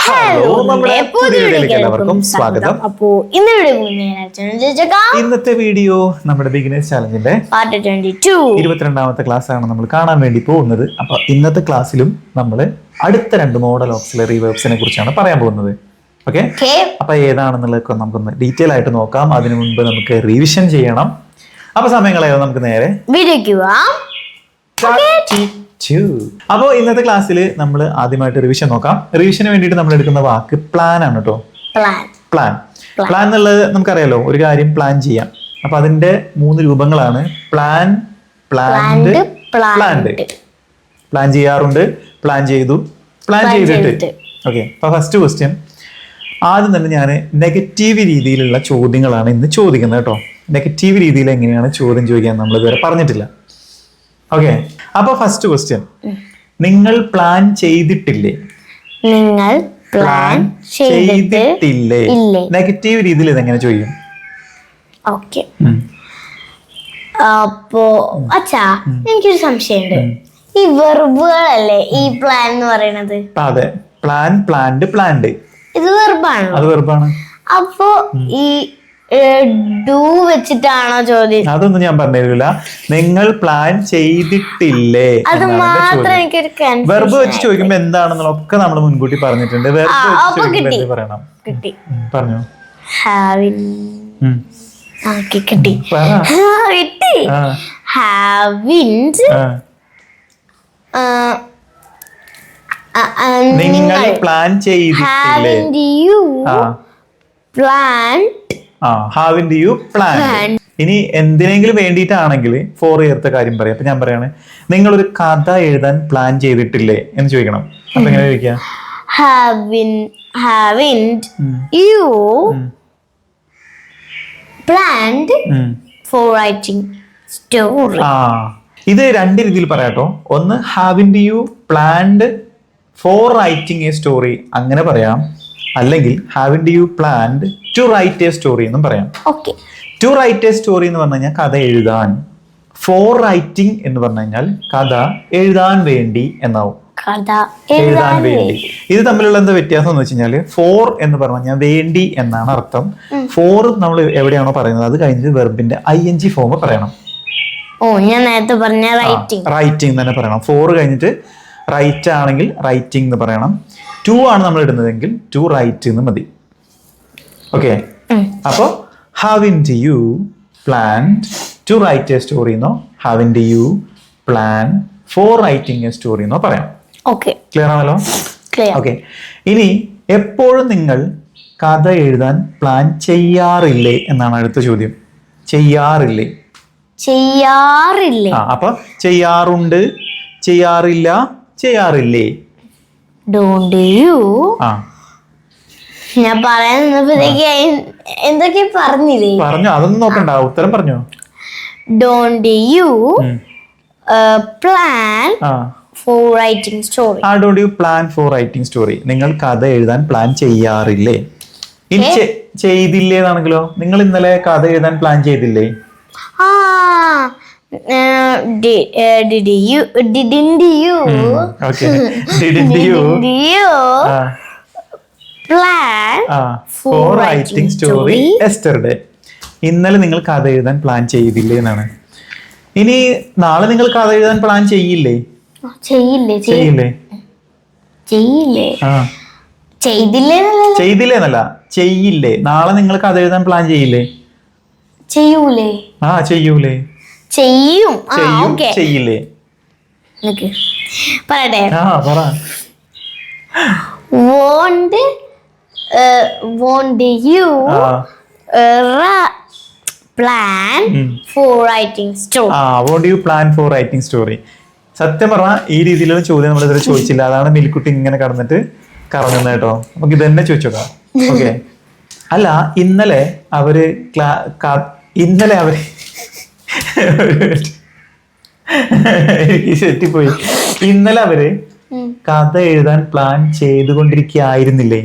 Hello, നമ്മുടെ പുതിയ വീഡിയോയിലേക്ക് എല്ലാവർക്കും സ്വാഗതം. അപ്പോ ഇന്നത്തെ വീഡിയോ നമ്മുടെ ബിഗിനേഴ്സ് ചാലഞ്ചിന്റെ പാർട്ട് 22ാമത്തെ ക്ലാസ് ആണ് നമ്മൾ കാണാൻ വേണ്ടി പോകുന്നത്. അപ്പൊ ഇന്നത്തെ ക്ലാസ്സിലും നമ്മൾ അടുത്ത രണ്ട് മോഡൽ ഓക്സിലറി വെർബ്സിനെ കുറിച്ചാണ് പറയാൻ പോകുന്നത്. ഓക്കെ, അപ്പൊ ഏതാണെന്നുള്ളതൊക്കെ നമുക്കൊന്ന് ഡീറ്റെയിൽ ആയിട്ട് നോക്കാം. അതിനു മുൻപ് നമുക്ക് റിവിഷൻ ചെയ്യണം. അപ്പൊ സമയം കളയാതെ നമുക്ക് നേരെ വീഡിയോയ്ക്ക് അപ്പോൾ ഇന്നത്തെ ക്ലാസ്സിൽ നമ്മൾ ആദ്യമായിട്ട് റിവിഷൻ നോക്കാം. റിവിഷന് വേണ്ടിയിട്ട് നമ്മൾ എടുക്കുന്ന വാക്ക് പ്ലാൻ ആണ് കേട്ടോ. പ്ലാൻ എന്നുള്ളത് നമുക്കറിയാലോ, ഒരു കാര്യം പ്ലാൻ ചെയ്യാം. അപ്പൊ അതിന്റെ 3 രൂപങ്ങളാണ് പ്ലാൻ, പ്ലാൻഡ്, പ്ലാൻഡ്. പ്ലാൻ ചെയ്യാറുണ്ട്, പ്ലാൻ ചെയ്തു, പ്ലാൻ ചെയ്തിട്ട്. ഓക്കെ, അപ്പൊ ഫസ്റ്റ് ക്വസ്റ്റ്യൻ ആദ്യം തന്നെ ഞാൻ നെഗറ്റീവ് രീതിയിലുള്ള ചോദ്യങ്ങളാണ് ഇന്ന് ചോദിക്കുന്നത് കേട്ടോ. നെഗറ്റീവ് രീതിയിൽ എങ്ങനെയാണ് ചോദ്യം ചോദിക്കാൻ നമ്മൾ ഇതുവരെ പറഞ്ഞിട്ടില്ല. ഓക്കെ, അപ്പൊ ഫസ്റ്റ് ക്വസ്റ്റ്യൻ, നിങ്ങൾ പ്ലാൻ ചെയ്തിട്ടില്ലേ? നിങ്ങൾ പ്ലാൻ ചെയ്തിട്ടില്ലേ? നെഗറ്റീവ് രീതിയിൽ ഇതെങ്ങനെ ചോദിക്കും? ഓക്കെ, അപ്പോ അച്ഛാ എനിക്കൊരു സംശയമുണ്ട്. ഈ വെർബുകളല്ലേ ഈ പ്ലാൻ എന്ന് പറയുന്നത്? അതെ, പ്ലാൻ, പ്ലാൻഡ്, പ്ലാൻഡ് ഇത് വെർബാണ്. അത് വെർബാണ്. അപ്പോ ഈ ഡു വെച്ചിട്ടാണോ ചോദ്യം? അതൊന്നും ഞാൻ പറഞ്ഞില്ല. നിങ്ങൾ പ്ലാൻ ചെയ്തിട്ടില്ലേ? അത് മാത്രം എനിക്കൊരു വെർബ് വെച്ച് ചോദിക്കുമ്പോ എന്താണെന്നുള്ളതൊക്കെ നമ്മൾ മുൻകൂട്ടി പറഞ്ഞിട്ടുണ്ട്. വെർബ് വെച്ച് ചോദിക്കുമ്പോ എന്ത് പറയണം? കിട്ടി, പറഞ്ഞോ. കിട്ടി, ഹാവിൻഡ്. നിങ്ങൾ പ്ലാൻ ചെയ്തിട്ടില്ലേ? Haven't you plan. ഇനി എന്തിനെങ്കിലും വേണ്ടിയിട്ടാണെങ്കിൽ ഫോർ ഇയർത്തെ കാര്യം പറയാം. അപ്പൊ ഞാൻ പറയാണ്, നിങ്ങളൊരു കഥ എഴുതാൻ പ്ലാൻ ചെയ്തിട്ടില്ലേ എന്ന് ചോദിക്കണം. അപ്പൊ എങ്ങനെ ചോദിക്കാം? Haven't you planned for writing story? ഇത് രണ്ട് രീതിയിൽ പറയാട്ടോ. ഒന്ന്, having you planned for writing a story, അങ്ങനെ പറയാം. അല്ലെങ്കിൽ having you planned to write a story എന്നും പറയാം. ടു റൈറ്റ് എ സ്റ്റോറി എന്ന് പറഞ്ഞു കഴിഞ്ഞാൽ കഥ എഴുതാൻ. ഫോർ റൈറ്റിംഗ് എന്ന് പറഞ്ഞു കഴിഞ്ഞാൽ കഥ എഴുതാൻ വേണ്ടി എന്നാവും. എഴുതാൻ വേണ്ടി. ഇത് തമ്മിലുള്ള എന്താ വ്യത്യാസം എന്ന് വെച്ച് കഴിഞ്ഞാൽ, ഫോർ എന്ന് പറഞ്ഞു കഴിഞ്ഞാൽ വേണ്ടി എന്നാണ് അർത്ഥം. ഫോർ നമ്മൾ എവിടെയാണോ പറയുന്നത് അത് കഴിഞ്ഞ് വെർബിന്റെ ING ഫോം പറയണം. ഞാൻ നേരത്തെ പറഞ്ഞ റൈറ്റിംഗ് തന്നെ പറയണം. ഫോർ കഴിഞ്ഞിട്ട് റൈറ്റ് ആണെങ്കിൽ റൈറ്റിംഗ് എന്ന് പറയണം. ടു ആണ് നമ്മൾ ഇടുന്നതെങ്കിൽ ടു റൈറ്റ് എന്ന് മതി. ഓക്കെ, അപ്പോ haven't you planned to write a story എന്നോ haven't you plan for writing a story എന്നോ പറയാം. ക്ലിയർ ആണല്ലോ? ഓക്കെ, ഇനി എപ്പോഴും നിങ്ങൾ കഥ എഴുതാൻ പ്ലാൻ ചെയ്യാറില്ലേ എന്നാണ് അടുത്ത ചോദ്യം. ചെയ്യാറില്ലേ? അപ്പൊ ചെയ്യാറുണ്ട്, ചെയ്യാറില്ല, ചെയ്യാറില്ലേ? ഞാൻ പറയാൻ എന്തൊക്കെ പറഞ്ഞില്ലേ? പറഞ്ഞു, അതൊന്നും നോക്കണ്ട, ഉത്തരം പറഞ്ഞോ. Don't you plan for writing story. Don't you plan for writing story. നിങ്ങൾ കഥ എഴുതാൻ പ്ലാൻ ചെയ്യാറില്ലേ? ഇനി ചെയ്തില്ലേ എന്നാണെങ്കിലോ, നിങ്ങൾ ഇന്നലെ കഥ എഴുതാൻ പ്ലാൻ ചെയ്തില്ലേ? Didn't you plan for writing story yesterday? ഇന്നലെ നിങ്ങൾ കഥ എഴുതാൻ പ്ലാൻ ചെയ്തില്ലേ എന്നാണ്. ഇനി നാളെ നിങ്ങൾ കഥ എഴുതാൻ പ്ലാൻ ചെയ്യില്ലേ? ചെയ്തില്ലേ എന്നല്ല, ചെയ്യില്ലേ. നാളെ നിങ്ങൾ കഥ എഴുതാൻ പ്ലാൻ ചെയ്യില്ലേ? ചെയ്യൂലേ? ചെയ്യില്ലേ? പറയട്ടെ. Won't you plan for writing story? Won't you plan for writing story? സത്യം പറഞ്ഞാൽ ഈ രീതിയിലുള്ള ചോദ്യം നമ്മൾ ഇതുവരെ ചോദിച്ചില്ല. അതാണ് മിൽക്കുട്ടി ഇങ്ങനെ കടന്നിട്ട് കറങ്ങുന്നത് കേട്ടോ. നമുക്ക് ഇതന്നെ ചോദിച്ചോക്കാം. ഓക്കെ, അല്ല ഇന്നലെ അവര് എനിക്ക് തെറ്റിപ്പോയി. ഇന്നലെ അവര് കഥ എഴുതാൻ പ്ലാൻ ചെയ്തുകൊണ്ടിരിക്കുകയായിരുന്നില്ലേ?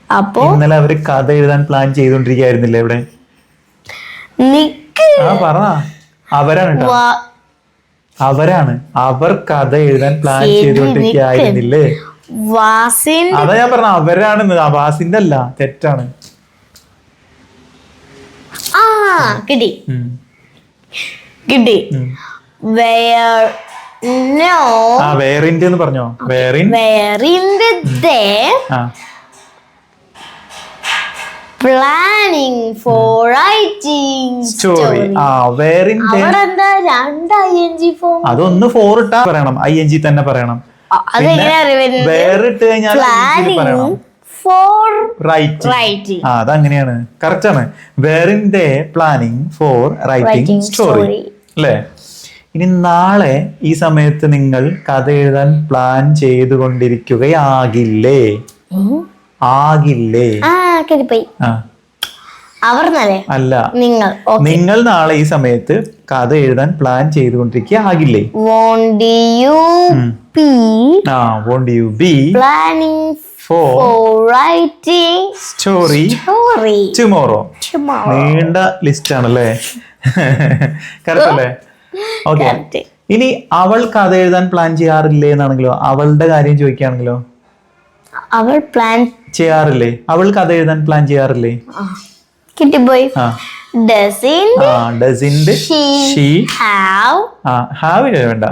അപ്പോ ഇന്നലെ അവര് കഥ എഴുതാൻ പ്ലാൻ ചെയ്തുകൊണ്ടിരിക്കുകയായിരുന്നില്ലേ? എവിടെ? പറ, അവരാണ് അവരാണ്. അവർ കഥ എഴുതാൻ പ്ലാൻ ചെയ്തുകൊണ്ടിരിക്കുകയായിരുന്നില്ലേ? അതാ ഞാൻ പറഞ്ഞ അവരാണ്, വാസിന്റെ അല്ല, തെറ്റാണ്. കിട്ടി കിട്ടി. വേറിന്റെ എന്ന് പറഞ്ഞോ? Planning four writing story. അതൊന്ന് ഫോർ ഇട്ടാ പറയണം, ING തന്നെ പറയണം. വേറിട്ട് കഴിഞ്ഞാൽ പറയണം അതങ്ങനെയാണ്, കറക്റ്റ് ആണ്. വേറിന്റെ പ്ലാനിങ് ഫോർ റൈറ്റിംഗ് സ്റ്റോറി അല്ലേ? ഇനി നാളെ ഈ സമയത്ത് നിങ്ങൾ കഥ എഴുതാൻ പ്ലാൻ ചെയ്തുകൊണ്ടിരിക്കുകയാകില്ലേ? ആകില്ലേ? അല്ല, നിങ്ങൾ നാളെ ഈ സമയത്ത് കഥ എഴുതാൻ പ്ലാൻ ചെയ്തുകൊണ്ടിരിക്കുകയാകില്ലേ? Won't you be planning for writing story tomorrow? നീണ്ട ലിസ്റ്റ് ആണല്ലേ? കറക്റ്റ് അല്ലേ? ഓക്കെ. ഇനി അവൾ കഥ എഴുതാൻ പ്ലാൻ ചെയ്യാറില്ലേ എന്നാണെങ്കിലോ, അവളുടെ കാര്യം ചോദിക്കുകയാണെങ്കിലോ? അവൾ പ്ലാൻ ചെയ്യാറില്ലേ? അവൾ കഥ എഴുതാൻ പ്ലാൻ ചെയ്യാറില്ലേ? കിട്ടിപ്പോയി. Doesn't she have വേണ്ട,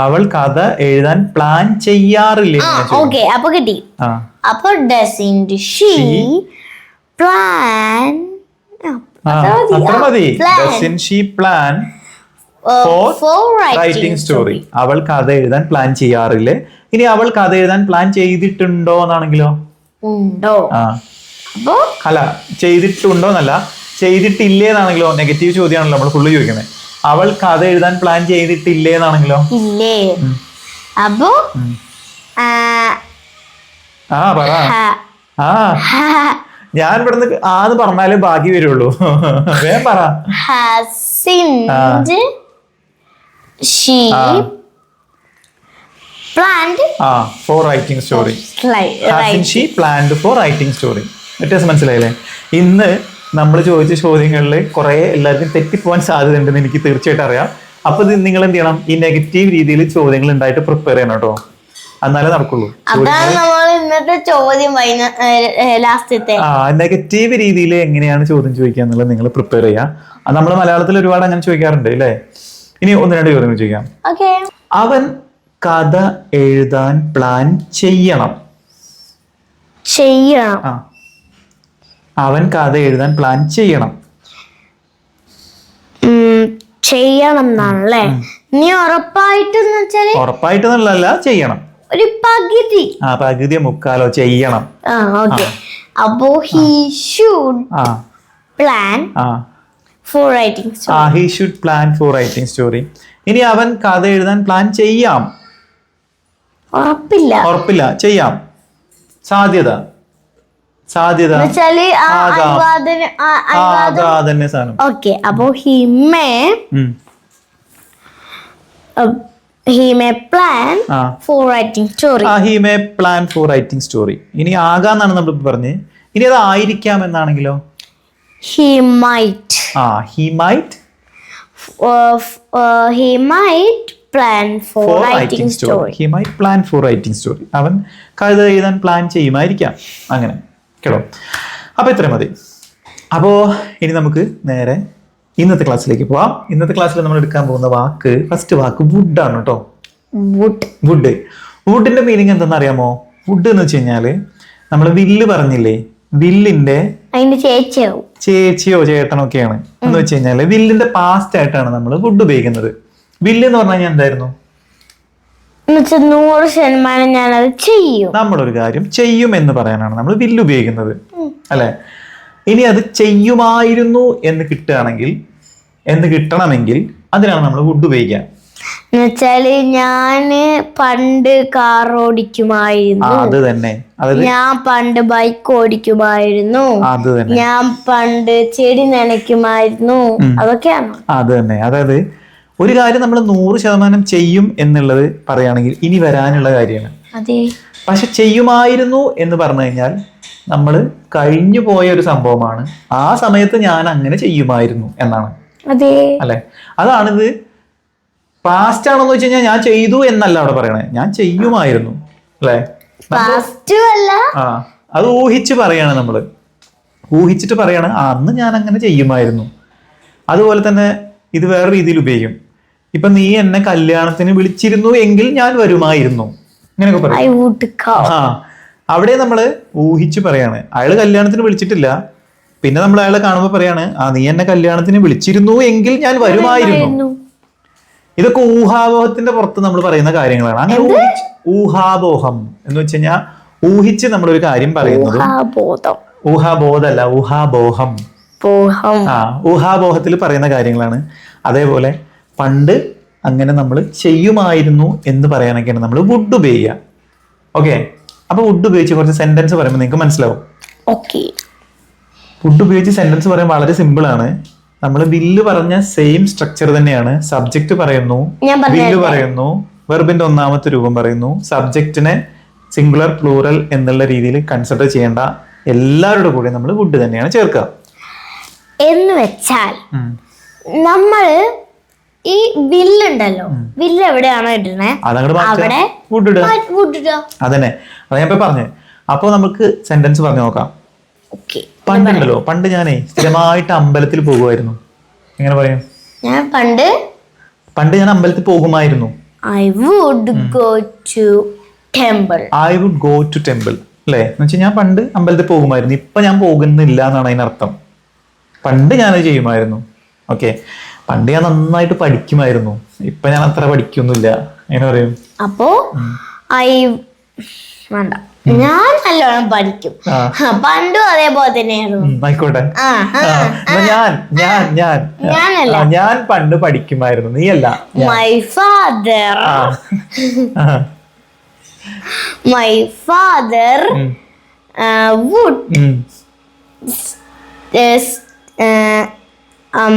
അവൾ കഥ എഴുതാൻ പ്ലാൻ ചെയ്യാറില്ലേ? ഓക്കെ, അപ്പൊ കിട്ടി. അപ്പൊ doesn't she plan അത്ര മതി. Doesn't she plan for writing story? അവൾ കഥ എഴുതാൻ പ്ലാൻ ചെയ്യാറില്ലേ? ഇനി അവൾ കഥ എഴുതാൻ പ്ലാൻ ചെയ്തിട്ടുണ്ടോ എന്നാണെങ്കിലോ? ഉണ്ടോ. അല്ല, ചെയ്തിട്ടുണ്ടോ എന്നല്ല, ചെയ്തിട്ടില്ലേ എന്നാണെങ്കിലോ? നെഗറ്റീവ് ചോദ്യമാണല്ലോ നമ്മൾ ഫുള്ള് ചോദിക്കുന്നത്. അവൾ കഥ എഴുതാൻ പ്ലാൻ ചെയ്തിട്ടില്ലേ എന്നാണെങ്കിലോ? ഇല്ലേ. അപ്പോ പറ. ഞാൻ ഇവിടുന്ന് ആന്ന് പറഞ്ഞാലേ ബാക്കി വരുള്ളൂ. വേഗം പറ. planned for writing story. Hasn't she planned for writing story? വ്യത്യാസം മനസ്സിലായില്ലേ? ഇന്ന് നമ്മൾ ചോദിച്ച ചോദ്യങ്ങളിൽ കുറെ എല്ലാവർക്കും തെറ്റിപ്പോവാൻ സാധ്യത ഉണ്ടെന്ന് എനിക്ക് തീർച്ചയായിട്ടും അറിയാം. അപ്പൊ നിങ്ങൾ എന്ത് ചെയ്യണം? ഈ നെഗറ്റീവ് രീതിയിൽ ചോദ്യങ്ങൾ ഉണ്ടായിട്ട് പ്രിപ്പയർ ചെയ്യണം കേട്ടോ, എന്നാലേ നടക്കുള്ളൂ. നെഗറ്റീവ് രീതിയിൽ എങ്ങനെയാണ് ചോദ്യം ചോദിക്കുക എന്നുള്ളത് നിങ്ങൾ പ്രിപ്പയർ ചെയ്യാം. നമ്മൾ മലയാളത്തിൽ ഒരുപാട് അങ്ങനെ ചോദിക്കാറുണ്ട് അല്ലേ? ഇനി ഒന്ന് രണ്ട് ചോദ്യങ്ങൾ ചോദിക്കാം. അവൻ കഥ എഴുതാൻ പ്ലാൻ ചെയ്യണം. അവൻ കഥ എഴുതാൻ പ്ലാൻ ചെയ്യണം. ചെയ്യണം എന്നാണല്ലേ? നീ ഉറപ്പായിട്ടെന്നല്ല, ചെയ്യണം. ഒരു പകുതി, പകുതിയോ മുക്കാലോ ചെയ്യണം. അപ്പോ he should plan for writing story. he should plan for writing story. ഇനി അവൻ കഥ എഴുതാൻ പ്ലാൻ ചെയ്യാം. ഉറപ്പില്ല, ചെയ്യാം. സാധ്യത ഓക്കെ. അപ്പോ he may plan for writing story. he may plan for writing story. ഇനി ആകാന്നാണ് നമ്മൾ പറഞ്ഞ്. ഇനി അത് ആയിരിക്കാം എന്നാണെങ്കിലോ? he might plan for writing story. he might plan for writing story. അവൻ കഥ എഴുതാൻ പ്ലാൻ ചെയ്യുമായിരിക്കാം. അങ്ങനെ കേട്ടോ. അപ്പൊ ഇത്രയും മതി. അപ്പോ ഇനി നമുക്ക് നേരെ ഇന്നത്തെ ക്ലാസ്സിലേക്ക് പോവാം. ഇന്നത്തെ ക്ലാസ്സിൽ നമ്മൾ എടുക്കാൻ പോകുന്ന വാക്ക്, ഫസ്റ്റ് വാക്ക് വുഡ് ആണ് കേട്ടോ. വുഡിന്റെ മീനിങ് എന്താണെന്ന് അറിയാമോ? വുഡ് എന്ന് വെച്ച് കഴിഞ്ഞാല് നമ്മള് വില്ല് പറഞ്ഞില്ലേ, വില്ലിന്റെ ചേച്ചിയോ ചേട്ടനോ ഒക്കെയാണ് എന്ന് വെച്ച് കഴിഞ്ഞാല് വില്ലിന്റെ പാസ്റ്റ് ആയിട്ടാണ് നമ്മൾ വുഡ് ഉപയോഗിക്കുന്നത്. വില്ല് എന്ന് പറഞ്ഞു കഴിഞ്ഞാൽ എന്തായിരുന്നു? 100% ഞാനത് ചെയ്യും. നമ്മളൊരു കാര്യം ചെയ്യും എന്ന് പറയാനാണ് നമ്മൾ വില്ല് ഉപയോഗിക്കുന്നത് അല്ലെ? ഇനി അത് ചെയ്യുമായിരുന്നു എന്ന് കിട്ടണമെങ്കിൽ അതിനാണ് നമ്മൾ വുഡ് ഉപയോഗിക്കുക. എന്നുവെച്ചാല് ഞാന് പണ്ട് കാർ ഓടിക്കുമായിരുന്നു, അത് തന്നെ. ഞാൻ പണ്ട് ബൈക്ക് ഓടിക്കുമായിരുന്നു, അത് തന്നെ. ഞാൻ പണ്ട് ചെടി നനയ്ക്കുമായിരുന്നു, അതൊക്കെയാണ്. അത് തന്നെ. അതായത് ഒരു കാര്യം നമ്മൾ 100% ചെയ്യും എന്നുള്ളത് പറയുകയാണെങ്കിൽ ഇനി വരാനുള്ള കാര്യമാണ്. പക്ഷെ ചെയ്യുമായിരുന്നു എന്ന് പറഞ്ഞു കഴിഞ്ഞാൽ നമ്മൾ കഴിഞ്ഞു പോയ ഒരു സംഭവമാണ്. ആ സമയത്ത് ഞാൻ അങ്ങനെ ചെയ്യുമായിരുന്നു എന്നാണ്, അല്ലെ? അതാണിത് പാസ്റ്റ് ആണോന്ന് വെച്ച് കഴിഞ്ഞാൽ ഞാൻ ചെയ്തു എന്നല്ല അവിടെ പറയണേ, ഞാൻ ചെയ്യുമായിരുന്നു അല്ലെ. പാസ്റ്റ് അല്ല, ആ അത് ഊഹിച്ച് പറയാണ് നമ്മള്, ഊഹിച്ചിട്ട് പറയാണ് അന്ന് ഞാൻ അങ്ങനെ ചെയ്യുമായിരുന്നു. അതുപോലെ തന്നെ ഇത് വേറെ രീതിയിൽ ഉപയോഗിക്കും. ഇപ്പൊ നീ എന്നെ കല്യാണത്തിന് വിളിച്ചിരുന്നു എങ്കിൽ ഞാൻ വരുമായിരുന്നു, ഇങ്ങനെയൊക്കെ പറയും. ആ അവിടെ നമ്മള് ഊഹിച്ച് പറയാണ്. അയാള് കല്യാണത്തിന് വിളിച്ചിട്ടില്ല, പിന്നെ നമ്മൾ അയാളെ കാണുമ്പോൾ പറയാണ് നീ എന്നെ കല്യാണത്തിന് വിളിച്ചിരുന്നു എങ്കിൽ ഞാൻ വരുമായിരുന്നു. ഇതൊക്കെ ഊഹാപോഹത്തിന്റെ പുറത്ത് നമ്മൾ പറയുന്ന കാര്യങ്ങളാണ്. അങ്ങനെ ഊഹാപോഹം എന്ന് വെച്ച് കഴിഞ്ഞാൽ ഊഹിച്ച് നമ്മളൊരു കാര്യം പറയുന്നത്. ഊഹാബോധമല്ല, ഊഹാപോഹം. ഊഹാപോഹത്തിൽ പറയുന്ന കാര്യങ്ങളാണ്. അതേപോലെ പണ്ട് അങ്ങനെ നമ്മൾ ചെയ്യുമായിരുന്നു എന്ന് പറയാനൊക്കെയാണ് നമ്മൾ വുഡ് ഉപയോഗിക്കുക. ഓക്കെ, അപ്പൊ വുഡ് ഉപയോഗിച്ച് കുറച്ച് സെന്റൻസ് പറയുമ്പോൾ നിങ്ങൾക്ക് മനസ്സിലാവും. വുഡ് ഉപയോഗിച്ച് സെന്റൻസ് പറയാൻ വളരെ സിമ്പിൾ ആണ്. നമ്മൾ വില്ല് പറഞ്ഞ സെയിം സ്ട്രക്ചർ തന്നെയാണ്. സബ്ജക്റ്റ് പറയുന്നു, വില്ല് പറയുന്നു, വെർബിന്റെ ഒന്നാമത്തെ രൂപം പറയുന്നു. സബ്ജക്റ്റിനെ സിംഗുലർ പ്ലൂറൽ എന്നുള്ള രീതിയിൽ കൺസിഡർ ചെയ്യേണ്ട എല്ലാവരുടെ കൂടെ നമ്മൾ വുഡ് തന്നെയാണ് ചേർക്കുക. എന്ന് വെച്ചാൽ നമ്മള് ഈ വില്ലുണ്ടല്ലോ, വില്ല് എവിടെയാണോ ഇടുന്നത് അവിടെ അതന്നെ അതാ ഞാൻ പറഞ്ഞേ. അപ്പൊ നമുക്ക് സെന്റൻസ് പറഞ്ഞു നോക്കാം. പണ്ടുണ്ടല്ലോ, പണ്ട് ഞാനേ സ്ഥിരമായിട്ട് അമ്പലത്തിൽ പോകുമായിരുന്നു. എങ്ങനെ പറയും? പണ്ട് ഞാൻ അമ്പലത്തിൽ പോകുമായിരുന്നു. I would go to temple. അല്ലേ എന്ന് വെച്ചാൽ ഞാൻ പണ്ട് അമ്പലത്തിൽ പോകുമായിരുന്നു, ഇപ്പൊ ഞാൻ പോകുന്നില്ല എന്നാണ് അതിനർത്ഥം. പണ്ട് ഞാനത് ചെയ്യുമായിരുന്നു. ഓക്കെ, പണ്ട് ഞാൻ നന്നായിട്ട് പഠിക്കുമായിരുന്നു, ഇപ്പൊ ഞാൻ അത്ര പഠിക്കൊന്നുമില്ല, എങ്ങനെ പറയും? അപ്പോ ഞാൻ നല്ലോണം പഠിക്കും, പണ്ടും അതേപോലെ തന്നെയായിരുന്നു. ആയിക്കോട്ടെ, ഞാൻ പണ്ട് പഠിക്കുമായിരുന്നു, നീ അല്ല. My father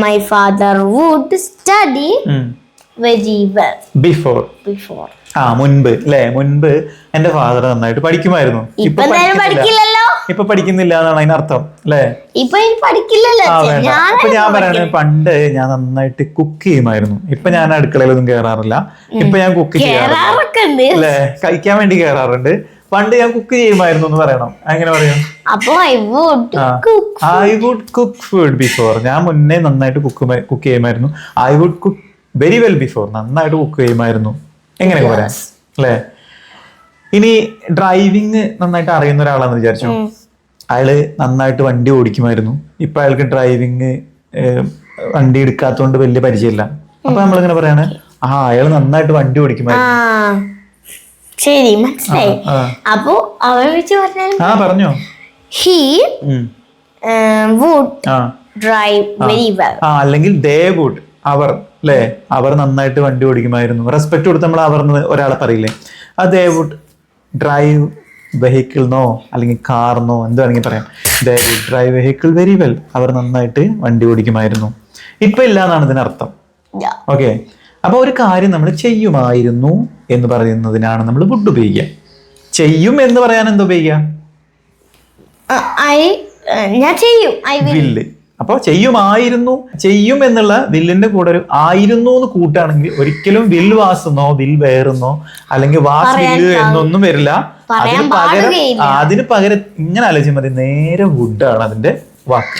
my father would study very well before. മുൻപ് അല്ലെ, മുൻപ് എന്റെ ഫാദർ നന്നായിട്ട് പഠിക്കുമായിരുന്നു, ഇപ്പൊ പഠിക്കുന്നില്ല എന്നാണ് അതിനർത്ഥം അല്ലെ. അപ്പൊ ഞാൻ പറയണേ പണ്ട് ഞാൻ നന്നായിട്ട് കുക്ക് ചെയ്യുമായിരുന്നു, ഇപ്പൊ ഞാൻ അടുക്കളയിലൊന്നും കേറാറില്ല, ഇപ്പൊ ഞാൻ കുക്ക് ചെയ്യാറുണ്ട് അല്ലെ, കഴിക്കാൻ വേണ്ടി കേറാറുണ്ട്. പണ്ട് ഞാൻ കുക്ക് ചെയ്യുമായിരുന്നു എന്ന് പറയണം. എങ്ങനെ പറയും? I would cook food before. ഞാൻ മുന്നേ നന്നായിട്ട് കുക്ക് ചെയ്യുമായിരുന്നു. I would cook very well before. നന്നായിട്ട് കുക്ക് ചെയ്യുമായിരുന്നു. എങ്ങനെയൊക്കെ പറയാം അല്ലേ. ഇനി ഡ്രൈവിംഗ് നന്നായിട്ട് അറിയുന്ന ഒരാളാന്ന് വിചാരിച്ചു, അയാള് നന്നായിട്ട് വണ്ടി ഓടിക്കുമായിരുന്നു, ഇപ്പൊ അയാൾക്ക് ഡ്രൈവിംഗ് വണ്ടി എടുക്കാത്തോണ്ട് വലിയ പരിചയമില്ല. അപ്പൊ നമ്മളിങ്ങനെ പറയാണ് അയാള് നന്നായിട്ട് വണ്ടി ഓടിക്കുമായിരുന്നു. ശരി, മനസ്സിലായി. അപ്പൊ അവൻ വെച്ച് പറഞ്ഞോ, he would drive very well. അല്ലെങ്കിൽ ദേ വുഡ്, അവർ അല്ലേ, അവർ നന്നായിട്ട് വണ്ടി ഓടിക്കുമായിരുന്നു. റെസ്പെക്ട് കൊടുത്ത് നമ്മൾ അവർ ഒരാളെ പറയില്ലേ, ദേ വുഡ് ഡ്രൈവ് വെഹിക്കിൾന്നോ അല്ലെങ്കിൽ കാർന്നോ എന്ത് വേണമെങ്കിൽ പറയാം. They would drive vehicle very well. അവർ നന്നായിട്ട് വണ്ടി ഓടിക്കുമായിരുന്നു. ഇപ്പൊ ഇല്ല എന്നാണ് ഇതിനർത്ഥം. ഓക്കെ, അപ്പൊ ഒരു കാര്യം നമ്മൾ ചെയ്യുമായിരുന്നു എന്ന് പറയുന്നതിനാണ് നമ്മൾ വുഡ് ഉപയോഗിക്കുക. ചെയ്യും എന്ന് പറയാൻ എന്താ ഉപയോഗിക്കുക? വില്ല്. അപ്പൊ ചെയ്യുമായിരുന്നു, ചെയ്യും എന്നുള്ള വില്ലിന്റെ കൂടെ ഒരു ആയിരുന്നു എന്ന് കൂട്ടാണെങ്കിൽ ഒരിക്കലും വിൽ വാസെന്നോ വിൽ വേറെന്നോ അല്ലെങ്കിൽ വാസ് വില്ല് എന്നൊന്നും വരില്ല. അതിന് പകരം ഇങ്ങനെ ആലോചിച്ചാൽ മതി, നേരെ വുഡാണ് അതിന്റെ വാക്ക്.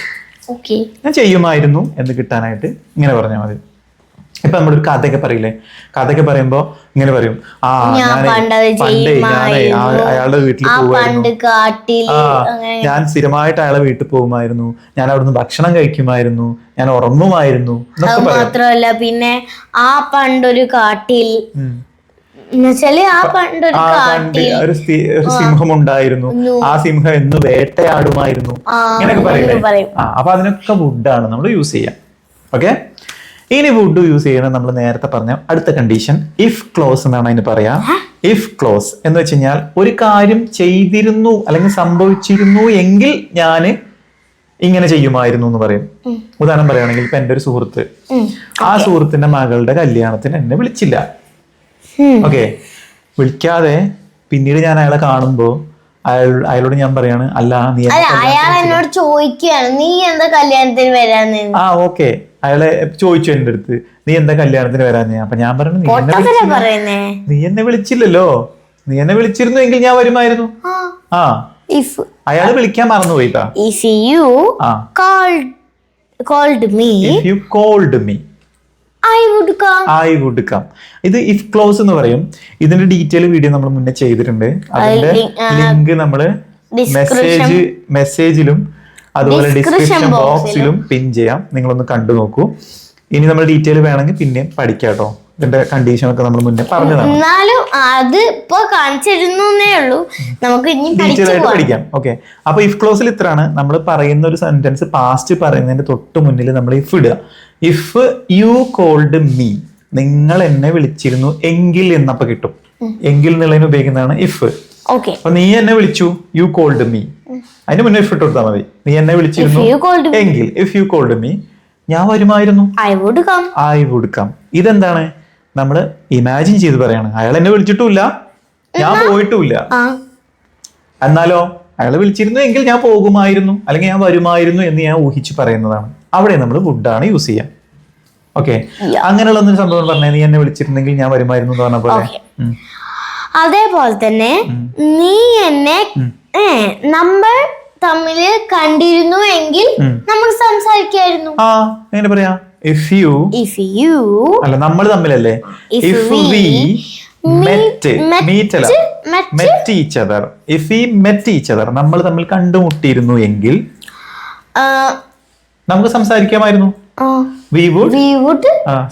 ഞാൻ ചെയ്യുമായിരുന്നു എന്ന് കിട്ടാനായിട്ട് ഇങ്ങനെ പറഞ്ഞാൽ മതി. ഇപ്പൊ നമ്മളൊരു കഥയൊക്കെ പറയില്ലേ, കഥയൊക്കെ പറയുമ്പോ ഇങ്ങനെ പറയും, അയാളുടെ വീട്ടിൽ പോകുമായിരുന്നു, ഞാൻ സ്ഥിരമായിട്ട് അയാളെ വീട്ടിൽ പോകുമായിരുന്നു, ഞാൻ അവിടുന്ന് ഭക്ഷണം കഴിക്കുമായിരുന്നു, ഞാൻ ഉറങ്ങുമായിരുന്നു. മാത്രമല്ല പിന്നെ ആ പണ്ടൊരു കാട്ടിൽ ഒരു സിംഹം ഉണ്ടായിരുന്നു, ആ സിംഹം എന്ന് വേട്ടയാടുമായിരുന്നു, ഇങ്ങനെയൊക്കെ പറയില്ലേ. അപ്പൊ അതിനൊക്കെ വുഡാണ് നമ്മൾ യൂസ് ചെയ്യാം. ഓക്കെ, ഇനി വുഡ് യൂസ് ചെയ്യുന്നത് നമ്മൾ നേരത്തെ പറഞ്ഞ അടുത്ത കണ്ടീഷൻ ഇഫ് ക്ലോസ് എന്നാണ് അതിന് പറയാ. ഇഫ് ക്ലോസ് എന്ന് വെച്ച് കഴിഞ്ഞാൽ ഒരു കാര്യം ചെയ്തിരുന്നു അല്ലെങ്കിൽ സംഭവിച്ചിരുന്നു എങ്കിൽ ഞാൻ ഇങ്ങനെ ചെയ്യുമായിരുന്നു എന്ന് പറയും. ഉദാഹരണം പറയുകയാണെങ്കിൽ ഇപ്പൊ എന്റെ ഒരു സുഹൃത്ത്, ആ സുഹൃത്തിന്റെ മകളുടെ കല്യാണത്തിന് എന്നെ വിളിച്ചില്ല. ഓക്കെ, വിളിക്കാതെ പിന്നീട് ഞാൻ അയാളെ കാണുമ്പോ അയാളോട് ഞാൻ പറയാണ്, അല്ല നീ എന്നോട് ചോദിക്കുകയാണ് നീ എന്താ കല്യാണത്തിന് വരാന്ന്. ഓക്കെ, അയാളെ ചോദിച്ചു എന്റെ അടുത്ത്, നീ എന്താ കല്യാണത്തിന് വരാൻ? അപ്പൊ ഞാൻ പറഞ്ഞു, നീ എന്നെ വിളിച്ചില്ലല്ലോ, നീ എന്നെ വിളിച്ചിരുന്നു എങ്കിൽ ഞാൻ വരുമായിരുന്നു. ആ അയാള് വിളിക്കാൻ മറന്നുപോയിട്ടാ. If you called me, I would come. ഇത് ഇഫ് ക്ലോസ് എന്ന് പറയും. ഇതിന്റെ ഡീറ്റെയിൽ വീഡിയോ നമ്മൾ മുന്നേ ചെയ്തിട്ടുണ്ട്. അതിന്റെ ലിങ്ക് നമ്മള് മെസ്സേജിലും അതുപോലെ ഡിസ്ക്രിപ്ഷൻ ബോക്സിലും പിൻ ചെയ്യാം. നിങ്ങളൊന്ന് കണ്ടു നോക്കൂ. ഇനി നമ്മൾ ഡീറ്റെയിൽ വേണമെങ്കിൽ പിന്നെ പഠിക്കാട്ടോ. ഇതിന്റെ കണ്ടീഷൻ ഒക്കെ നമ്മൾ മുന്നേ പറഞ്ഞതാണ്. എന്നാലും അത് ഇപ്പൊ കാണിച്ചിരുന്നേ ഉള്ളൂ, നമുക്ക് ഇനി ഡീറ്റെയിൽ ആയിട്ട് പഠിക്കാം. ഓക്കെ, അപ്പൊ ഇഫ് ക്ലോസിൽ ഇത്രയാണ്. നമ്മൾ പറയുന്ന ഒരു സെന്റൻസ് പാസ്റ്റ് പറയുന്നതിന്റെ തൊട്ട് മുന്നിൽ നമ്മൾ ഇഫ് ഇടുക. ഇഫ് യു കോൾഡ് മീ, നിങ്ങൾ എന്നെ വിളിച്ചിരുന്നു എങ്കിൽ എന്നപ്പോ കിട്ടും. എങ്കിൽ എന്നുള്ളതിന് ഉപയോഗിക്കുന്നതാണ് ഇഫ്. അപ്പൊ നീ എന്നെ വിളിച്ചു, യു കോൾഡ് മീ, അതിന് മുന്നേ ഇഫ് ഇട്ട് കൊടുത്താൽ മതി. നീ എന്നെ വിളിച്ചിരുന്നു എങ്കിൽ, ഇഫ് യു കോൾഡ് മീ, ഞാൻ വരുമായിരുന്നു, ഐ വുഡ് കം. ഇതെന്താണ്? നമ്മള് ഇമാജിൻ ചെയ്ത് പറയാണ്. അയാൾ എന്നെ വിളിച്ചിട്ടുമില്ല, ഞാൻ പോയിട്ടുമില്ല. എന്നാലോ അയാൾ വിളിച്ചിരുന്നു എങ്കിൽ ഞാൻ പോകുമായിരുന്നു അല്ലെങ്കിൽ ഞാൻ വരുമായിരുന്നു എന്ന് ഞാൻ ഊഹിച്ച് പറയുന്നതാണ്. അവിടെ നമ്മൾ വുഡാണ് യൂസ് ചെയ്യാം. ഓക്കെ, അങ്ങനെയുള്ള ഒന്നും സംഭവം പറഞ്ഞേ. നീ എന്നെ വിളിച്ചിരുന്നെങ്കിൽ ഞാൻ വരുമായിരുന്നു എന്ന് പറഞ്ഞ പോലെ. അതേപോലെ തന്നെ നീ എന്നെ നമ്മൾ തമ്മില് കണ്ടിരുന്നു എങ്കിൽ നമ്മൾ സംസാരിക്കായിരുന്നു. എങ്ങനെ പറയാ? ഇഫ് യു അല്ല, നമ്മൾ തമ്മിലല്ലേ. If we met each other, if we met each other, നമ്മൾ തമ്മിൽ കണ്ടുമുട്ടിയിരുന്നു എങ്കിൽ നമുക്ക് സംസാരിക്കാമായിരുന്നു. we would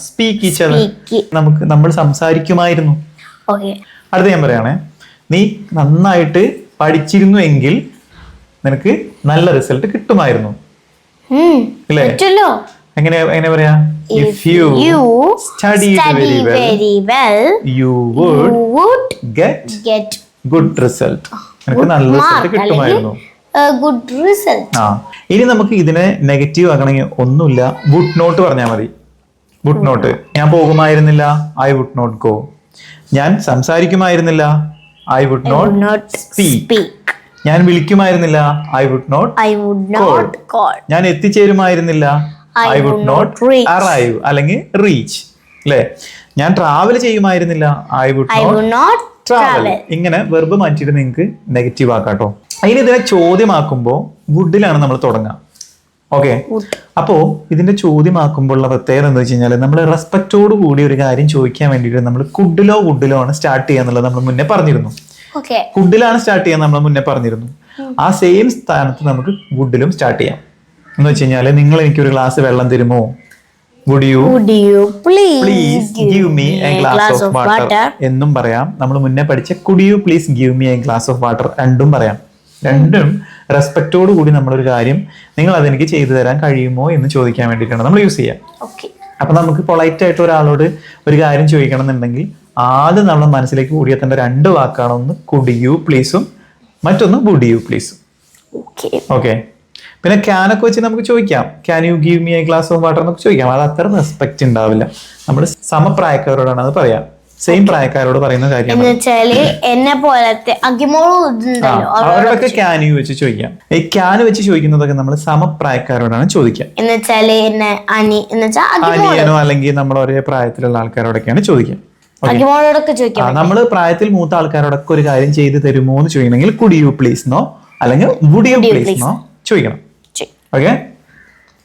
speak each other. നമ്മൾ സംസാരിക്കുമായിരുന്നു. അടുത്ത ഞാൻ പറയണേ. നീ നന്നായിട്ട് പഠിച്ചിരുന്നു എങ്കിൽ നിനക്ക് നല്ല റിസൾട്ട് കിട്ടുമായിരുന്നു. അല്ലേ? എങ്ങനെ പറയാ? If you studied very well, you would get good result. നിനക്ക് നല്ല റിസൾട്ട് കിട്ടുമായിരുന്നു. ഇനി നമുക്ക് ഇതിനെ നെഗറ്റീവ് ആക്കണമെങ്കിൽ ഒന്നുമില്ല, വുഡ് നോട്ട് പറഞ്ഞാൽ മതി. Would not. ഞാൻ പോകുമായിരുന്നില്ല, ഐ വുഡ് നോട്ട് ഗോ. ഞാൻ സംസാരിക്കുമായിരുന്നില്ല, ഐ വുഡ് നോട്ട് സ്പീക്ക്. ഞാൻ വിളിക്കുമായിരുന്നില്ല, ഐ വുഡ് നോട്ട് കോൾ. ഞാൻ എത്തിച്ചേരുമായിരുന്നില്ല, ഐ വുഡ് നോട്ട് അറൈവ് അല്ലെങ്കിൽ റീച്ച്. അല്ലേ? ഞാൻ ട്രാവൽ ചെയ്യുമായിരുന്നില്ല, ഐ വുഡ് നോട്ട് ട്രാവൽ. ഇങ്ങനെ വെർബ് മാറ്റിയിട്ട് നിങ്ങൾക്ക് നെഗറ്റീവ് ആക്കാട്ടോ. അതിന് ഇതിനെ ചോദ്യമാക്കുമ്പോൾ വുഡിലാണ് നമ്മൾ തുടങ്ങുക. ഓക്കെ, അപ്പോ ഇതിന്റെ ചോദ്യമാക്കുമ്പോഴുള്ള പ്രത്യേകത എന്താ വെച്ച് കഴിഞ്ഞാൽ, നമ്മൾ റെസ്പെക്റ്റോട് കൂടി ഒരു കാര്യം ചോദിക്കാൻ വേണ്ടിയിട്ട് നമ്മൾ കുഡിലോ വുഡിലോ ആണ് സ്റ്റാർട്ട് ചെയ്യാന്നുള്ളത് നമ്മൾ മുന്നേ പറഞ്ഞിരുന്നു. കുഡിലാണ് സ്റ്റാർട്ട് ചെയ്യാൻ നമ്മൾ മുന്നേ പറഞ്ഞിരുന്നു. ആ സെയിം സ്ഥാനത്ത് നമുക്ക് വുഡിലും സ്റ്റാർട്ട് ചെയ്യാം. എന്ന് വെച്ച് കഴിഞ്ഞാല്, നിങ്ങൾ എനിക്കൊരു ഗ്ലാസ് വെള്ളം തരുമോ? Would you please give me a glass of water എന്നും പറയാം. നമ്മൾ മുന്നേ പഠിച്ച could you please give me a glass of water രണ്ടും പറയാം. രണ്ടും റെസ്പെക്റ്റോട് കൂടി നമ്മളൊരു കാര്യം നിങ്ങൾ അതെനിക്ക് ചെയ്തു തരാൻ കഴിയുമോ എന്ന് ചോദിക്കാൻ വേണ്ടിയിട്ടാണ് നമ്മൾ യൂസ് ചെയ്യാം. അപ്പൊ നമുക്ക് പൊളൈറ്റ് ആയിട്ട് ഒരാളോട് ഒരു കാര്യം ചോദിക്കണം എന്നുണ്ടെങ്കിൽ ആദ്യം നമ്മുടെ മനസ്സിലേക്ക് കൂടിയെത്തേണ്ട രണ്ട് വാക്കാണ്. ഒന്ന് could you pleaseഉം മറ്റൊന്ന് would you please. ഓക്കെ, പിന്നെ ക്യാനൊക്കെ വെച്ച് നമുക്ക് ചോദിക്കാം. Can you give me A glass of water എന്നൊക്കെ ചോദിക്കാം. അത് അത്ര റെസ്പെക്ട് ഉണ്ടാവില്ല. നമ്മൾ സമപ്രായക്കാരോടാണ് അത് പറയാം. സെയിം പ്രായക്കാരോട് പറയുന്ന കാര്യമാണ്. എന്നെ പോലത്തെ അവരോടൊക്കെ ക്യാൻ യു വെച്ച് ചോദിക്കാം. ഈ ക്യാൻ വെച്ച് ചോദിക്കുന്നതൊക്കെ നമ്മൾ സമപ്രായക്കാരോടാണ് ചോദിക്കാം. അനിയനോ അല്ലെങ്കിൽ നമ്മൾ ഒരേ പ്രായത്തിലുള്ള ആൾക്കാരോടൊക്കെയാണ് ചോദിക്കാം. നമ്മള് പ്രായത്തിൽ മൂത്ത ആൾക്കാരോടൊക്കെ ഒരു കാര്യം ചെയ്ത് തരുമോ എന്ന് ചോദിക്കണമെങ്കിൽ കുഡ് യു പ്ലീസ് നോ അല്ലെങ്കിൽ വുഡ് യു പ്ലീസ് നോ ചോദിക്കണം. ഓക്കെ,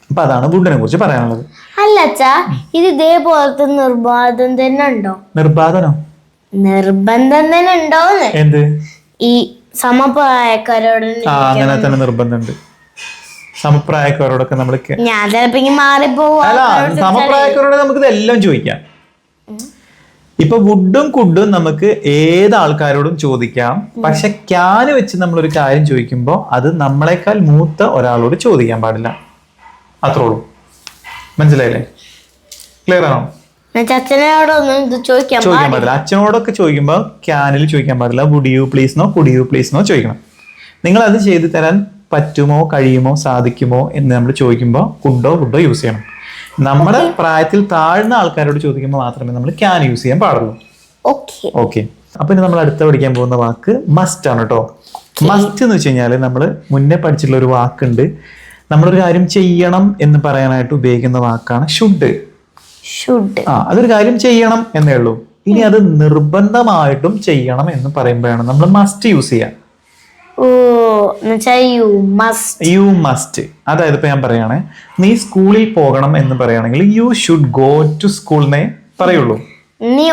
അപ്പൊ അതാണ് വുഡിനെ കുറിച്ച് പറയാനുള്ളത്. അല്ല അച്ഛാ, ഇത് ഇതേപോലത്തെ നിർബന്ധം തന്നെ ഉണ്ടോ? നിർബന്ധം തന്നെ ഉണ്ടോന്ന്? എന്ത്? ഈ സമപ്രായക്കാരോട് അങ്ങനെ തന്നെ നിർബന്ധമുണ്ട്. സമപ്രായക്കാരോടൊക്കെ നമ്മൾ ഞാൻ ചിലപ്പോ മാറിപ്പോവാ. സമപ്രായക്കാരോട് നമുക്ക് ഇതെല്ലാം ചോദിക്കാം. ഇപ്പൊ വുഡും കുഡും നമുക്ക് ഏത് ആൾക്കാരോടും ചോദിക്കാം. പക്ഷെ ക്യാന് വെച്ച് നമ്മളൊരു കാര്യം ചോദിക്കുമ്പോൾ അത് നമ്മളെക്കാൾ മൂത്ത ഒരാളോട് ചോദിക്കാൻ പാടില്ല. അത്രേ ഉള്ളൂ. മനസ്സിലായില്ലേ? ക്ലിയർ ആണോ? ചോദിക്കാൻ പാടില്ല. അച്ഛനോടൊക്കെ ചോദിക്കുമ്പോൾ ക്യാനിൽ ചോദിക്കാൻ പാടില്ല. Would you please no, could you please no ചോദിക്കണം. നിങ്ങൾ അത് ചെയ്തു തരാൻ പറ്റുമോ, കഴിയുമോ, സാധിക്കുമോ എന്ന് നമ്മൾ ചോദിക്കുമ്പോൾ കുഡോ വുഡോ യൂസ് ചെയ്യണം. നമ്മുടെ പ്രായത്തിൽ താഴ്ന്ന ആൾക്കാരോട് ചോദിക്കുമ്പോൾ മാത്രമേ നമ്മൾ ക്യാൻ യൂസ് ചെയ്യാൻ പാടുള്ളൂ. ഓക്കെ, അപ്പൊ ഇനി നമ്മൾ അടുത്ത പഠിക്കാൻ പോകുന്ന വാക്ക് മസ്റ്റ് ആണ് കേട്ടോ. മസ്റ്റ് എന്ന് വെച്ച് കഴിഞ്ഞാൽ നമ്മൾ മുന്നേ പഠിച്ചിട്ടുള്ള ഒരു വാക്കുണ്ട്. നമ്മളൊരു കാര്യം ചെയ്യണം എന്ന് പറയാനായിട്ട് ഉപയോഗിക്കുന്ന വാക്കാണ് ഷുഡ്. അതൊരു കാര്യം ചെയ്യണം എന്നേ ഉള്ളൂ. ഇനി അത് നിർബന്ധമായിട്ടും ചെയ്യണം എന്ന് പറയുമ്പോഴാണ് നമ്മൾ മസ്റ്റ് യൂസ് ചെയ്യുക. You must. അതായത് ഇപ്പൊ ഞാൻ പറയുകയാണെ, നീ സ്കൂളിൽ പോകണം എന്ന് പറയുകയാണെങ്കിൽ you should go to school എന്നേ പറയുള്ളൂ. നീ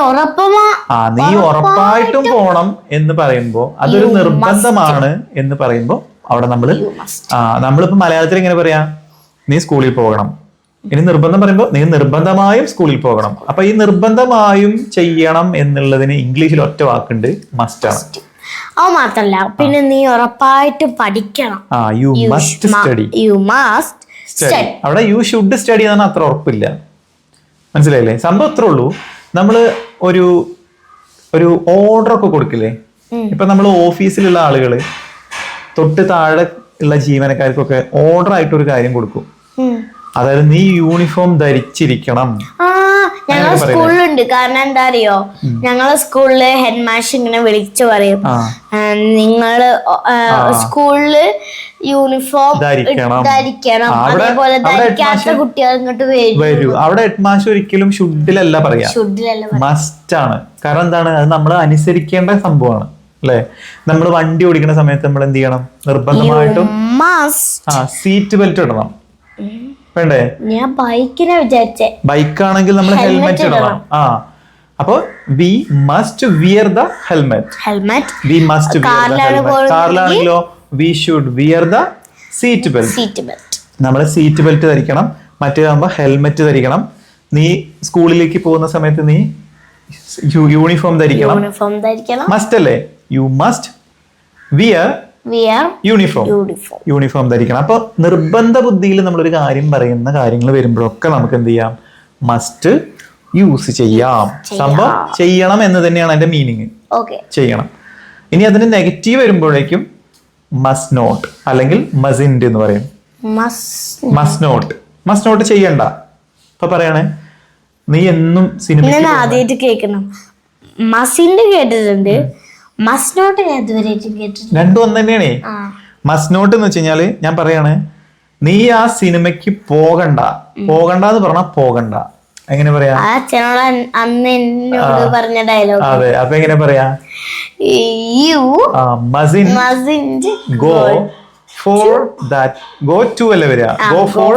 ഉറപ്പായിട്ടും പോണം എന്ന് പറയുമ്പോ അതൊരു നിർബന്ധമാണ് എന്ന് പറയുമ്പോ അവിടെ നമ്മളിപ്പോ മലയാളത്തിൽ എങ്ങനെ പറയാ, നീ സ്കൂളിൽ പോകണം. ഇനി നിർബന്ധം പറയുമ്പോ നീ നിർബന്ധമായും സ്കൂളിൽ പോകണം. അപ്പൊ ഈ നിർബന്ധമായും ചെയ്യണം എന്നുള്ളതിന് ഇംഗ്ലീഷിൽ ഒറ്റ വാക്കുണ്ട്, മസ്റ്റ് ആണ്. അത് മാത്രല്ല, പിന്നെ നീ ഉറപ്പായിട്ടും പഠിക്കണം. You must study. അവിടെ യു ഷുഡ് സ്റ്റഡി എന്നാണ് അത്ര ഉറപ്പില്ല. മനസ്സിലായില്ലേ? സംഭവം അത്രേ ഉള്ളൂ. നമ്മള് ഒരു ഓർഡർ ഒക്കെ കൊടുക്കില്ലേ? ഇപ്പൊ നമ്മൾ ഓഫീസിലുള്ള ആളുകള് തൊട്ട് താഴെ ഉള്ള ജീവനക്കാർക്കൊക്കെ ഓർഡർ ആയിട്ട് ഒരു കാര്യം കൊടുക്കും. അതായത് നീ യൂണിഫോം ധരിച്ചിരിക്കണം. ഞങ്ങളെ സ്കൂളിലുണ്ട്. കാരണം എന്താ അറിയോ, ഞങ്ങളെ സ്കൂളില് ഹെഡ് മാഷ് ഇങ്ങനെ വിളിച്ചു പറയും, നിങ്ങള് സ്കൂളില് യൂണിഫോം ധരിക്കണം. അതേപോലെ ധരിക്കാത്ത കുട്ടികൾ ഇങ്ങോട്ട് വരും. അവിടെ ഹെഡ് മാഷ് ഒരിക്കലും ഷുഡിലല്ല പറയാ, മസ്റ്റ് ആണ്. കാരണം എന്താണ്, അത് നമ്മൾ അനുസരിക്കേണ്ട സംഭവമാണ് അല്ലെ? നമ്മൾ വണ്ടി ഓടിക്കുന്ന സമയത്ത് നമ്മൾ എന്ത് ചെയ്യണം? നിർബന്ധമായിട്ടും സീറ്റ് ബെൽറ്റ് ഇടണം. വേണ്ടേ? ഞാൻ ബൈക്കിനെ വിചാരിച്ചേ. ബൈക്കാണെങ്കിൽ നമ്മൾ ഹെൽമെറ്റ് ഇടണം. അപ്പൊ we must wear the helmet. We must wear the helmet. കാറിലാണെങ്കിലോ we should wear the seat belt. നമ്മൾ സീറ്റ് ബെൽറ്റ് ധരിക്കണം. മറ്റേതാകുമ്പോ ഹെൽമെറ്റ് ധരിക്കണം. നീ സ്കൂളിലേക്ക് പോകുന്ന സമയത്ത് നീ യൂണിഫോം ധരിക്കണം. മസ്റ്റ് അല്ലേ? യു മസ്റ്റ് വിയർ യൂണിഫോം ധരിക്കണം. അപ്പൊ നിർബന്ധ ബുദ്ധിയിൽ നമ്മളൊരു കാര്യം പറയുന്ന കാര്യങ്ങൾ വരുമ്പോഴൊക്കെ നമുക്ക് എന്ത് ചെയ്യാം? മസ്റ്റ് യൂസ് ചെയ്യാം. സംഭവം ചെയ്യണം എന്ന് തന്നെയാണ് അതിന്റെ മീനിങ്. ചെയ്യണം. ഇനി അതിന് നെഗറ്റീവ് വരുമ്പോഴേക്കും മസ്റ്റ് നോട്ട് അല്ലെങ്കിൽ മസിൻഡ് എന്ന് പറയും. മസ്റ്റ് നോട്ട് ചെയ്യണ്ട. ഇപ്പൊ പറയണേ, നീ എന്നും സിനിമ ആദ്യമായിട്ട് കേൾക്കണം. മസിൻഡ് കേട്ടിട്ടുണ്ട്, മസ്റ്റ് നോട്ട് ഞാൻ ഇതുവരെ കേട്ടിട്ടുണ്ട്. രണ്ടും ഒന്ന് തന്നെയാണേ. മസ്റ്റ് നോട്ട് എന്ന് വെച്ച് കഴിഞ്ഞാല് ഞാൻ പറയാണ്, നീ ആ സിനിമയ്ക്ക് പോകണ്ട എന്ന് പറഞ്ഞാ പോകണ്ട. എങ്ങനെ പറയാ? അന്ന് എന്നോട് പറഞ്ഞ ഡയലോഗ്. അതെ. അപ്പൊ എങ്ങനെ പറയാ? You mustn't go for that. Go to അല്ലേ വരിക? Go for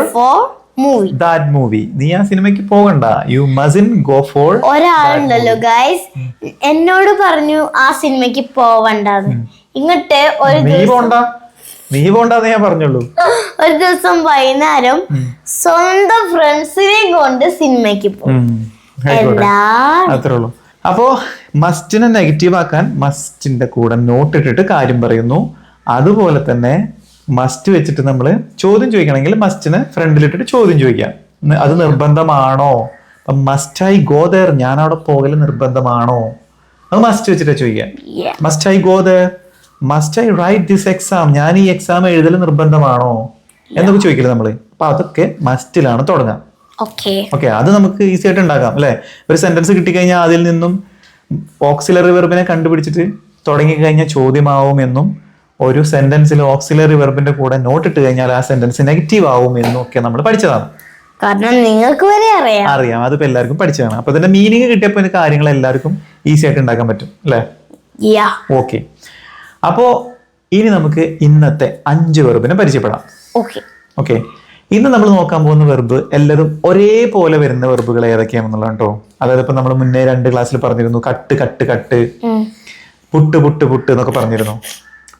that movie. നീ ആ സിനിമയ്ക്ക് പോകണ്ട. You mustn't go for. ഒരാളുണ്ടല്ലോ ഗൈസ്, എന്നോട് പറഞ്ഞു ആ സിനിമയ്ക്ക് പോവണ്ടെന്ന്. ഇങ്ങോട്ട് നീ പോണ്ടെന്ന് ഞാൻ പറഞ്ഞുള്ളൂ. ഒരു ദിവസം വൈകുന്നേരം സ്വന്തം ഫ്രണ്ട്സിനെ കൊണ്ട് സിനിമയ്ക്ക് പോകും. അത്രേ ഉള്ളൂ. അപ്പോ മസ്റ്റിനെ നെഗറ്റീവ് ആക്കാൻ മസ്റ്റിന്റെ കൂടെ നോട്ട് ഇട്ടിട്ട് കാര്യം പറയുന്നു. അതുപോലെ തന്നെ മസ്റ്റ് വെച്ചിട്ട് നമ്മൾ ചോദ്യം ചോദിക്കണമെങ്കിൽ മസ്റ്റിന് ഫ്രണ്ടിലിട്ടിട്ട് ചോദ്യം ചോദിക്കാം. അത് നിർബന്ധമാണോ? മസ്റ്റ് ഐ ഗോ ദർ, ഞാൻ അവിടെ പോകൽ നിർബന്ധമാണോ? അത് മസ്റ്റ് വെച്ചിട്ട് ചോദിക്കാം. Must I go there, must I write this exam, ഞാൻ ഈ എക്സാം എഴുതൽ നിർബന്ധമാണോ എന്നൊക്കെ ചോദിക്കില്ല നമ്മള്. അപ്പൊ അതൊക്കെ മസ്റ്റിലാണ് തുടങ്ങാം. ഓക്കെ, അത് നമുക്ക് ഈസി ആയിട്ട് ഉണ്ടാക്കാം അല്ലെ? ഒരു സെന്റൻസ് കിട്ടിക്കഴിഞ്ഞാൽ അതിൽ നിന്നും ഓക്സിലറി വെർബിനെ കണ്ടുപിടിച്ചിട്ട് തുടങ്ങി കഴിഞ്ഞാൽ ചോദ്യമാവും എന്നും, ഒരു സെന്റൻസിൽ ഓക്സിലറി വെർബിന്റെ കൂടെ നോട്ട് ഇട്ട് കഴിഞ്ഞാൽ ആ സെന്റൻസ് നെഗറ്റീവ് ആവും എന്നും ഒക്കെ നമ്മൾ പഠിച്ചതാണ്. കാരണം നിങ്ങൾക്ക് വരെ അറിയാം, അതിപ്പോ എല്ലാവർക്കും പഠിച്ചതാണ്. അപ്പൊ ഇതിന്റെ മീനിങ് കിട്ടിയപ്പോ കാര്യങ്ങൾ എല്ലാവർക്കും ഈസി ആയിട്ട് ഉണ്ടാക്കാൻ പറ്റും അല്ലെ? ഓക്കെ. അപ്പോ ഇനി നമുക്ക് ഇന്നത്തെ 5 വെർബിനെ പരിചയപ്പെടാം. ഓക്കെ. ഇന്ന് നമ്മൾ നോക്കാൻ പോകുന്ന വെർബ് എല്ലാവരും ഒരേപോലെ വരുന്ന വെർബുകൾ ഏതൊക്കെയാണെന്നുള്ളതാണ് കേട്ടോ. അതായത് ഇപ്പൊ നമ്മൾ മുന്നേ 2 ക്ലാസ്സിൽ പറഞ്ഞിരുന്നു, cut cut cut, put put put എന്നൊക്കെ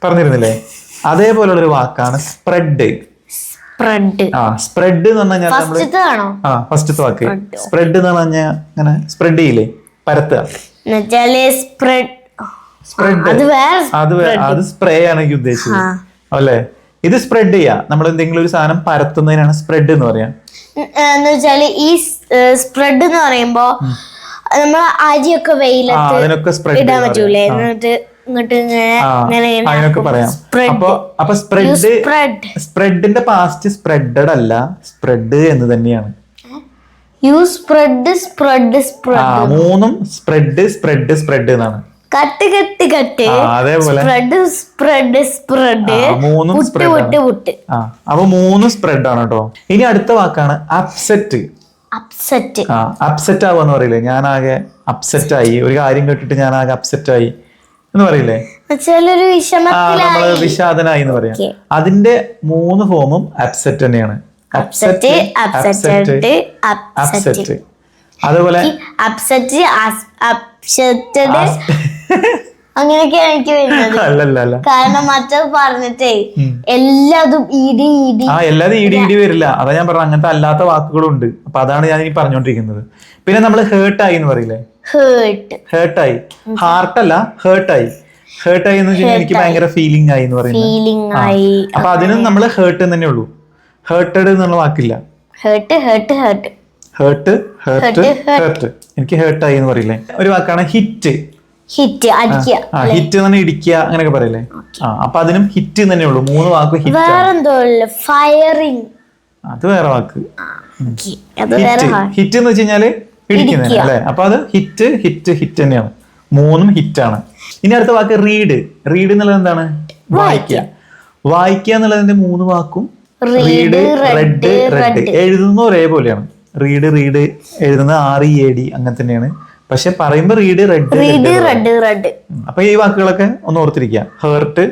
പറഞ്ഞിരുന്നില്ലേ? അതേപോലുള്ള ഒരു വാക്കാണ് സ്പ്രെഡ്. സ്പ്രെഡ് എന്ന് പറഞ്ഞാൽ ഫസ്റ്റത്തെ വാക്ക് സ്പ്രെഡ് എന്ന് പറഞ്ഞാൽ ഇങ്ങനെ സ്പ്രെഡ് ചെയ്യില്ലേ, പരത്തുക. അത് സ്പ്രേ ആണ് എനിക്ക് ഉദ്ദേശിച്ചത് അല്ലേ? ഇത് സ്പ്രെഡ് ചെയ്യാ, നമ്മൾ എന്തെങ്കിലും ഒരു സാധനം പരത്തുന്നതിനാണ് സ്പ്രെഡ് എന്ന് പറയാ. ഈ സ്പ്രെഡ് എന്ന് പറയുമ്പോ നമ്മൾ അരിയൊക്കെ വെയിലത്ത് ഇടാൻ പറ്റൂലേ, എന്നിട്ട് അതിനൊക്കെ പറയാം. അപ്പൊ സ്പ്രെഡിന്റെ പാസ്റ്റ് സ്പ്രെഡഡ് അല്ല, സ്പ്രെഡ് എന്ന് തന്നെയാണ്. മൂന്നും സ്പ്രെഡ് സ്പ്രെഡ് സ്പ്രെഡ് എന്നാണ്. കട്ട് കട്ട് കട്ട് അതേപോലെ സ്പ്രെഡ് സ്പ്രെഡ് സ്പ്രെഡ് മൂന്നും പുട്ട് പുട്ട് പുട്ട്. അപ്പൊ 3 സ്പ്രെഡ് ആണ് കേട്ടോ. ഇനി അടുത്ത വാക്കാണ് അപ്സെറ്റ്. അപ്സെറ്റ്. അപ്സെറ്റ് ആവാന്ന് പറയില്ലേ, ഞാനാകെ അപ്സെറ്റ് ആയി, ഒരു കാര്യം കേട്ടിട്ട് ഞാൻ ആകെ അപ്സെറ്റ് ആയി എന്ന് പറയില്ലേ, ഒരു നമ്മള് വിഷാദനായി എന്ന് പറയാം. അതിന്റെ 3 ഫോമും അപ്സെറ്റ് തന്നെയാണ്. Upset upset upset. അതുപോലെ അപ്സെറ്റ് അപ്സെറ്റഡ് അങ്ങനെയൊക്കെയാണ് എനിക്ക് വരുന്നത്. അല്ലല്ല, കാരണം മറ്റത് പറഞ്ഞിട്ടേ എല്ലാതും ഇടി ഇടി. എല്ലാതും ഇടി വരില്ല. അതാ ഞാൻ പറഞ്ഞത്, അങ്ങനത്തെ അല്ലാത്ത വാക്കുകളുണ്ട്. അപ്പൊ അതാണ് ഞാൻ ഈ പറഞ്ഞോണ്ടിരിക്കുന്നത്. പിന്നെ നമ്മള് ഹേർട്ടായി എന്ന് പറയില്ലേ, ഹേർട്ടായി, ഹാർട്ടല്ല ഹേർട്ടായി. ഹേർട്ടായി എന്ന് വെച്ചാൽ എനിക്ക് ഭയങ്കര ഫീലിംഗ് ആയി എന്ന് പറയുന്നത്. അപ്പൊ അതിനും നമ്മള് ഹേർട്ട് തന്നെ ഉള്ളൂ, ഹേർട്ടഡ് എന്നുള്ള വാക്കില്ല. Hurt hurt hurt hurt hurt hurt. എനിക്ക് ഹേർട്ടായി എന്ന് പറയില്ലേ. ഒരു വാക്കാണ് ഹിറ്റ്. ഹിറ്റ് അടിക്കുക, ഹിറ്റ് തന്നെ ഇടിക്കുക അങ്ങനെയൊക്കെ പറയില്ലേ. അപ്പൊ അതിനും ഹിറ്റ് തന്നെ ഉള്ളൂ, 3 വാക്ക് ഹിറ്റ്. വേറെന്തോ ഫയറിംഗ്, അത് വേറെ വാക്ക്. ഹിറ്റ് എന്ന് വെച്ച് കഴിഞ്ഞാല് ഇടിക്കുന്നതിന് അല്ലെ. അപ്പൊ അത് ഹിറ്റ് ഹിറ്റ് ഹിറ്റ് തന്നെയാണ്, 3ഉം ഹിറ്റാണ്. ഇനി അടുത്ത വാക്ക് റീഡ്. റീഡ് എന്നുള്ളത് എന്താണ്? വായിക്കുക. വായിക്കുക എന്നുള്ളതിന്റെ 3 വാക്കും റീഡ് റെഡ് റെഡ്. എഴുതുന്ന ഒരേപോലെയാണ്. റീഡ് റീഡ് എഴുതുന്ന READ അങ്ങനെ തന്നെയാണ്. പക്ഷെ പറയുമ്പോ റീഡ് റെഡ് റെഡ് റെഡ്. അപ്പൊ ഈ വാക്കുകളൊക്കെ ഒന്ന് ഓർത്തിരിക്കുക. ഹേർട്ട്,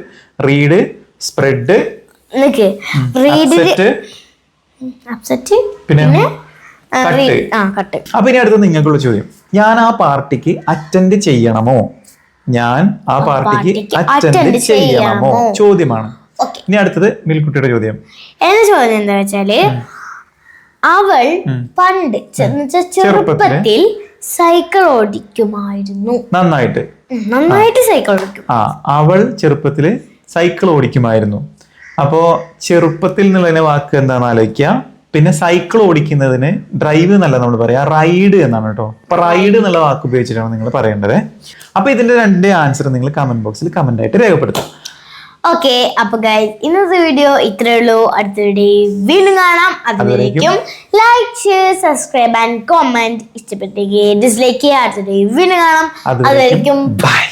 റീഡ്, സ്പ്രെഡ്, പിന്നെ കട്ട്. അപ്പൊ ഇനി അടുത്ത നിങ്ങൾക്കുള്ള ചോദ്യം, ഞാൻ ആ പാർട്ടിക്ക് അറ്റൻഡ് ചെയ്യണമോ? ഞാൻ ആ പാർട്ടിക്ക് അറ്റൻഡ് ചെയ്യണമോ ചോദ്യമാണ്. ഇനി അടുത്തത് മിൽക്കുട്ടിയുടെ ചോദ്യം. എന്റെ ചോദ്യം എന്താ വെച്ചാല്, അവൾ പണ്ട് ചെറുപ്പത്തിൽ സൈക്കിൾ ഓടിക്കുമായിരുന്നു. നന്നായിട്ട് സൈക്കിൾ ഓടിക്കും. അവൾ ചെറുപ്പത്തില് സൈക്കിൾ ഓടിക്കുമായിരുന്നു. അപ്പോ ചെറുപ്പത്തിൽ എന്നുള്ളതിന്റെ വാക്ക് എന്താണെന്ന് ആലോചിക്കുക. പിന്നെ സൈക്കിൾ ഓടിക്കുന്നതിന് ഡ്രൈവ് എന്നല്ല നമ്മൾ പറയാ, റൈഡ് എന്നാണ് കേട്ടോ. അപ്പൊ റൈഡ് എന്നുള്ള വാക്ക് ഉപയോഗിച്ചിട്ടാണ് നിങ്ങൾ പറയേണ്ടത്. അപ്പൊ ഇതിന്റെ 2 ആൻസർ നിങ്ങൾ കമന്റ് ബോക്സിൽ കമന്റ് ആയിട്ട് രേഖപ്പെടുത്തും. ഓക്കെ, അപ്പൊ ഗൈസ് ഇന്നത്തെ വീഡിയോ ഇത്രേ ഉള്ളൂ. അടുത്ത വീഡിയോ വീണ്ടും കാണാം. അതിലേക്കും like, share, subscribe and comment. ഇഷ്ടപ്പെട്ടെങ്കിൽ ഡിസ്ലൈക്ക് ചെയ്യുക. അടുത്ത വീഡിയോ വീണ്ടും കാണാം. അതിലേക്കും ബൈ.